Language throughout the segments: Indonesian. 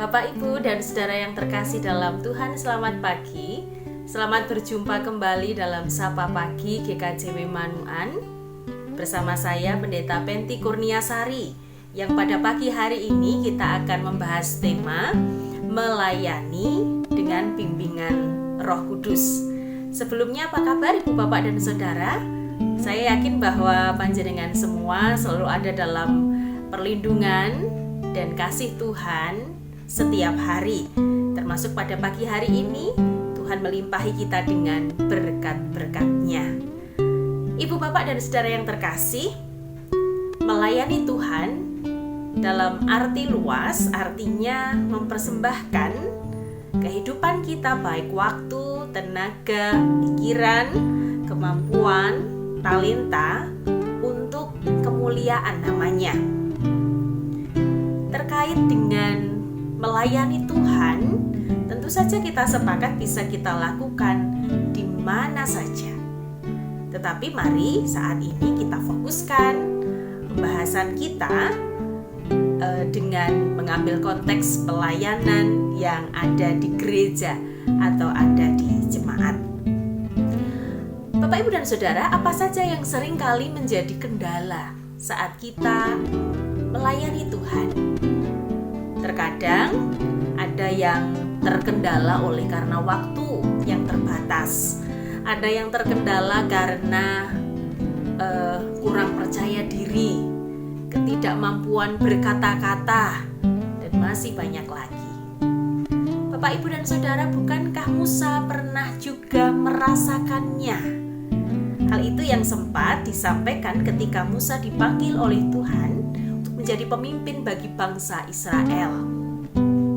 Bapak, Ibu, dan saudara yang terkasih dalam Tuhan, selamat pagi. Selamat berjumpa kembali dalam Sapa Pagi GKJW Manuan bersama saya Pendeta Penti Kurniasari, yang pada pagi hari ini kita akan membahas tema melayani dengan bimbingan Roh Kudus. Sebelumnya, apa kabar Ibu, Bapak, dan saudara? Saya yakin bahwa panjenengan semua selalu ada dalam perlindungan dan kasih Tuhan setiap hari, termasuk pada pagi hari ini. Tuhan melimpahi kita dengan berkat-berkat-Nya. Ibu, Bapak, dan saudara yang terkasih, melayani Tuhan dalam arti luas artinya mempersembahkan kehidupan kita, baik waktu, tenaga, pikiran, kemampuan, talenta untuk kemuliaan namanya. Terkait dengan melayani Tuhan, tentu saja kita sepakat bisa kita lakukan di mana saja. Tetapi mari saat ini kita fokuskan pembahasan kita dengan mengambil konteks pelayanan yang ada di gereja atau ada di jemaat. Bapak, Ibu, dan saudara, apa saja yang sering kali menjadi kendala saat kita melayani Tuhan? Terkadang ada yang terkendala oleh karena waktu yang terbatas. Ada yang terkendala karena kurang percaya diri, ketidakmampuan berkata-kata, dan masih banyak lagi. Bapak, Ibu, dan saudara, bukankah Musa pernah juga merasakannya? Hal itu yang sempat disampaikan ketika Musa dipanggil oleh Tuhan menjadi pemimpin bagi bangsa Israel.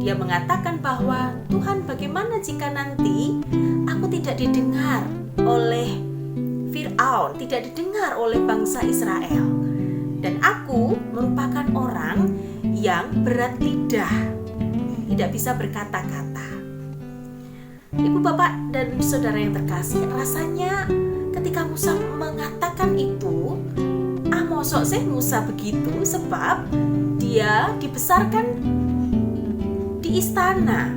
Dia mengatakan bahwa, Tuhan, bagaimana jika nanti aku tidak didengar oleh Fir'aun, tidak didengar oleh bangsa Israel, dan aku merupakan orang yang berat lidah, tidak bisa berkata-kata. Ibu, Bapak, dan saudara yang terkasih, rasanya ketika Musa mengatakan itu, mosok sih Musa begitu, sebab dia dibesarkan di istana,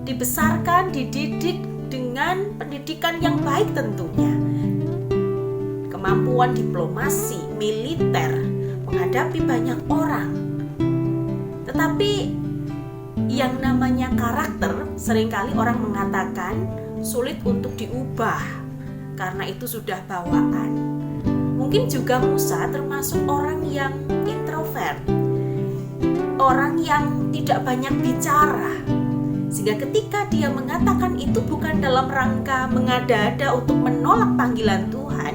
dibesarkan, dididik dengan pendidikan yang baik tentunya. Kemampuan diplomasi, militer, menghadapi banyak orang. Tetapi yang namanya karakter, seringkali orang mengatakan sulit untuk diubah, karena itu sudah bawaan. Mungkin juga Musa termasuk orang yang introvert, orang yang tidak banyak bicara, sehingga ketika dia mengatakan itu bukan dalam rangka mengada-ada untuk menolak panggilan Tuhan,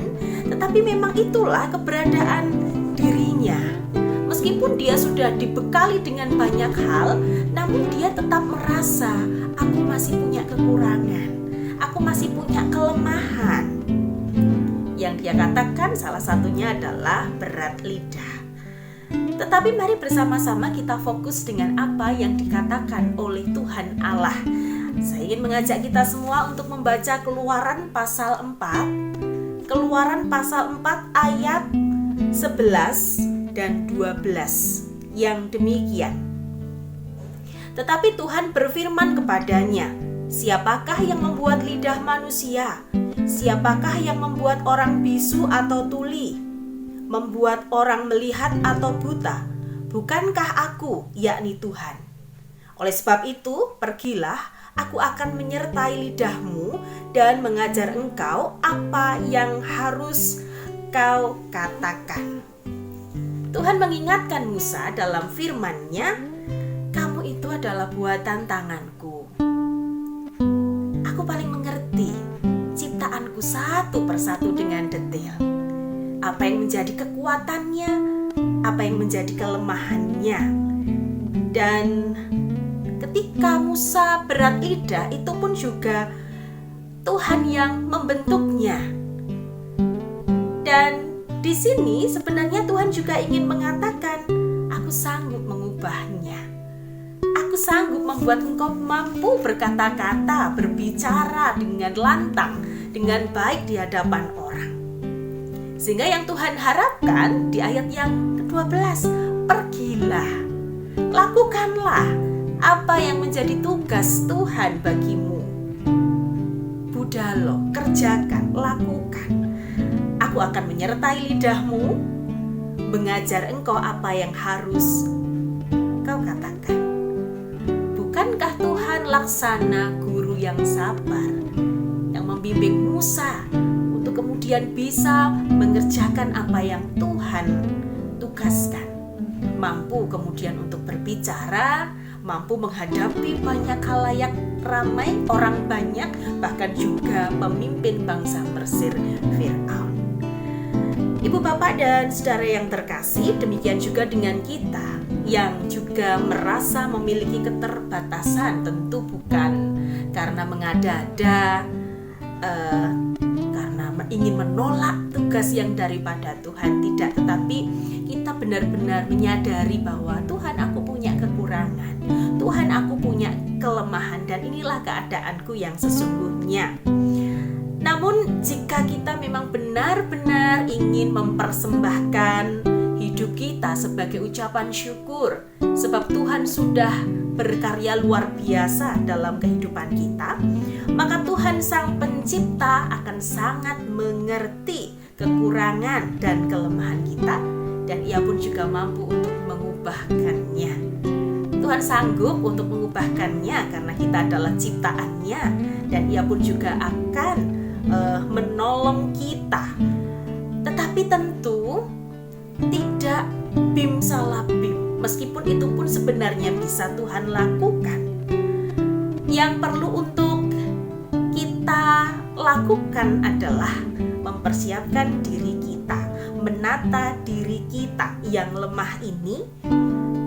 tetapi memang itulah keberadaan dirinya. Meskipun dia sudah dibekali dengan banyak hal, namun dia tetap merasa, aku masih punya kekurangan, aku masih punya kelemahan. Yang dia katakan salah satunya adalah berat lidah. Tetapi mari bersama-sama kita fokus dengan apa yang dikatakan oleh Tuhan Allah. Saya ingin mengajak kita semua untuk membaca Keluaran pasal 4. Keluaran pasal 4 ayat 11 dan 12 yang demikian. Tetapi Tuhan berfirman kepadanya, siapakah yang membuat lidah manusia? Siapakah yang membuat orang bisu atau tuli? Membuat orang melihat atau buta? Bukankah aku, yakni Tuhan? Oleh sebab itu, pergilah, aku akan menyertai lidahmu dan mengajar engkau apa yang harus kau katakan. Tuhan mengingatkan Musa dalam firman-Nya, kamu itu adalah buatan tanganku. Aku paling mengerti ciptaanku satu persatu dengan detail. Apa yang menjadi kekuatannya, apa yang menjadi kelemahannya. Dan ketika Musa berat lidah, itu pun juga Tuhan yang membentuknya. Dan di sini sebenarnya Tuhan juga ingin mengatakan, aku sanggup mengubahnya. Aku sanggup membuat engkau mampu berkata-kata, berbicara dengan lantang, dengan baik di hadapan orang. Sehingga yang Tuhan harapkan di ayat yang ke-12, pergilah, lakukanlah Apa yang menjadi tugas Tuhan bagimu? Budalo, kerjakan, lakukan. Aku akan menyertai lidahmu, mengajar engkau apa yang harus kau katakan. Bukankah Tuhan laksana guru yang sabar, yang membimbing Musa untuk kemudian bisa mengerjakan apa yang Tuhan tugaskan, mampu kemudian untuk berbicara, mampu menghadapi banyak khalayak ramai, orang banyak, bahkan juga pemimpin bangsa Mesir, Firaun. Ibu, bapak, dan saudara yang terkasih, demikian juga dengan kita yang juga merasa memiliki keterbatasan, tentu bukan karena mengada-ada, karena ingin menolak tugas yang daripada Tuhan, tidak, tetapi kita benar-benar menyadari bahwa Tuhan, aku punya kekurangan, Tuhan, aku punya kelemahan, dan inilah keadaanku yang sesungguhnya. Namun jika kita memang benar-benar ingin mempersembahkan hidup kita sebagai ucapan syukur, sebab Tuhan sudah berkarya luar biasa dalam kehidupan kita, maka Tuhan Sang Pencipta akan sangat mengerti kekurangan dan kelemahan kita, dan Ia pun juga mampu untuk mengubahkannya. Tuhan sanggup untuk mengubahkannya karena kita adalah ciptaannya, dan Ia pun juga akan menolong kita. Tetapi tentu tidak bim salah bim, meskipun itu pun sebenarnya bisa Tuhan lakukan. Yang perlu untuk kita lakukan adalah mempersiapkan diri kita, menata diri kita yang lemah ini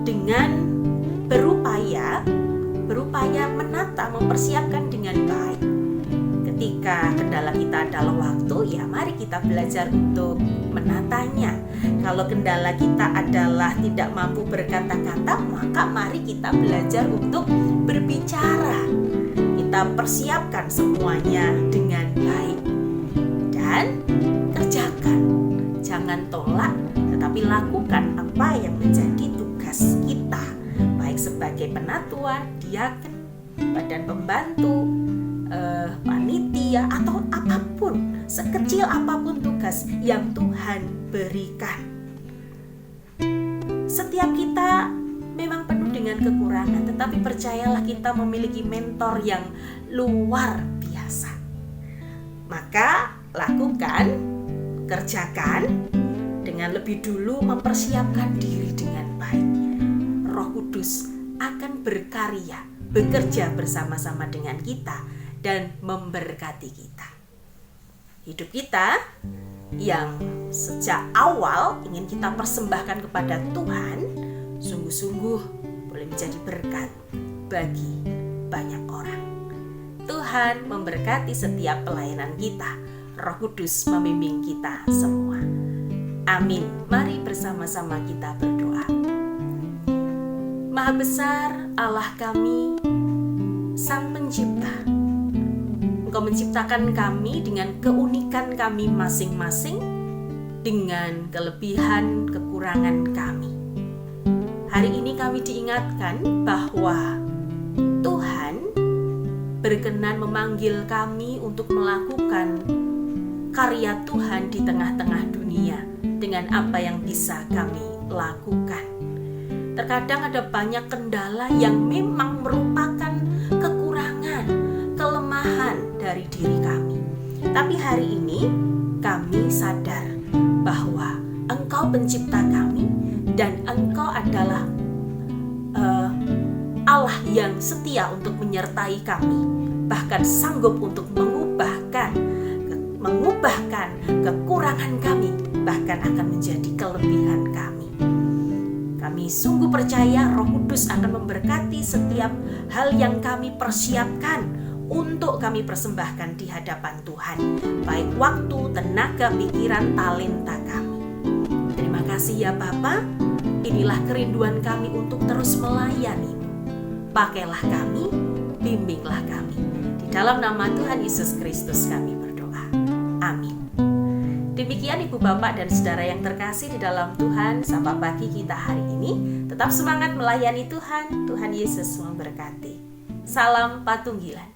dengan berupaya menata, mempersiapkan dengan baik. Ketika kendala kita adalah waktu, ya mari kita belajar untuk menatanya. Kalau kendala kita adalah tidak mampu berkata-kata, maka mari kita belajar untuk berbicara. Kita persiapkan semuanya dengan baik dan kerjakan. Jangan tolak, tetapi lakukan apa yang menjadi tugas kita, baik sebagai penatua, diaken, badan pembantu, panitia, atau apapun, sekecil apapun tugas yang Tuhan berikan. Setiap kita memang penuh dengan kekurangan, tetapi percayalah kita memiliki mentor yang luar biasa. Maka lakukan, kerjakan dengan lebih dulu mempersiapkan diri dengan baik. Roh Kudus akan berkarya, bekerja bersama-sama dengan kita dan memberkati kita. Hidup kita yang sejak awal ingin kita persembahkan kepada Tuhan, sungguh-sungguh boleh menjadi berkat bagi banyak orang. Tuhan memberkati setiap pelayanan kita. Roh Kudus membimbing kita semua. Amin. Mari bersama-sama kita berdoa. Maha besar Allah kami, Sang Pencipta, Engkau menciptakan kami dengan keunikan kami masing-masing, dengan kelebihan kekurangan kami. Hari ini kami diingatkan bahwa Tuhan berkenan memanggil kami untuk melakukan karya Tuhan di tengah-tengah dunia dengan apa yang bisa kami lakukan. Terkadang ada banyak kendala yang memang merupakan kekurangan, kelemahan dari diri kami. Tapi hari ini kami sadar bahwa Engkau pencipta kami dan Engkau adalah Allah yang setia untuk menyertai kami, bahkan sanggup untuk mengubahkan kekurangan kami, bahkan akan menjadi kelebihan kami. Kami sungguh percaya Roh Kudus akan memberkati setiap hal yang kami persiapkan untuk kami persembahkan di hadapan Tuhan, baik waktu, tenaga, pikiran, talenta kami. Terima kasih ya Bapa. Inilah kerinduan kami untuk terus melayani. Pakailah kami, bimbinglah kami. Di dalam nama Tuhan Yesus Kristus kami berdoa. Amin. Demikian demikian Ibu Bapak dan Saudara yang terkasih di dalam Tuhan, sapa pagi kita hari ini. Tetap semangat melayani Tuhan. Tuhan Yesus memberkati. Salam Patunggilan.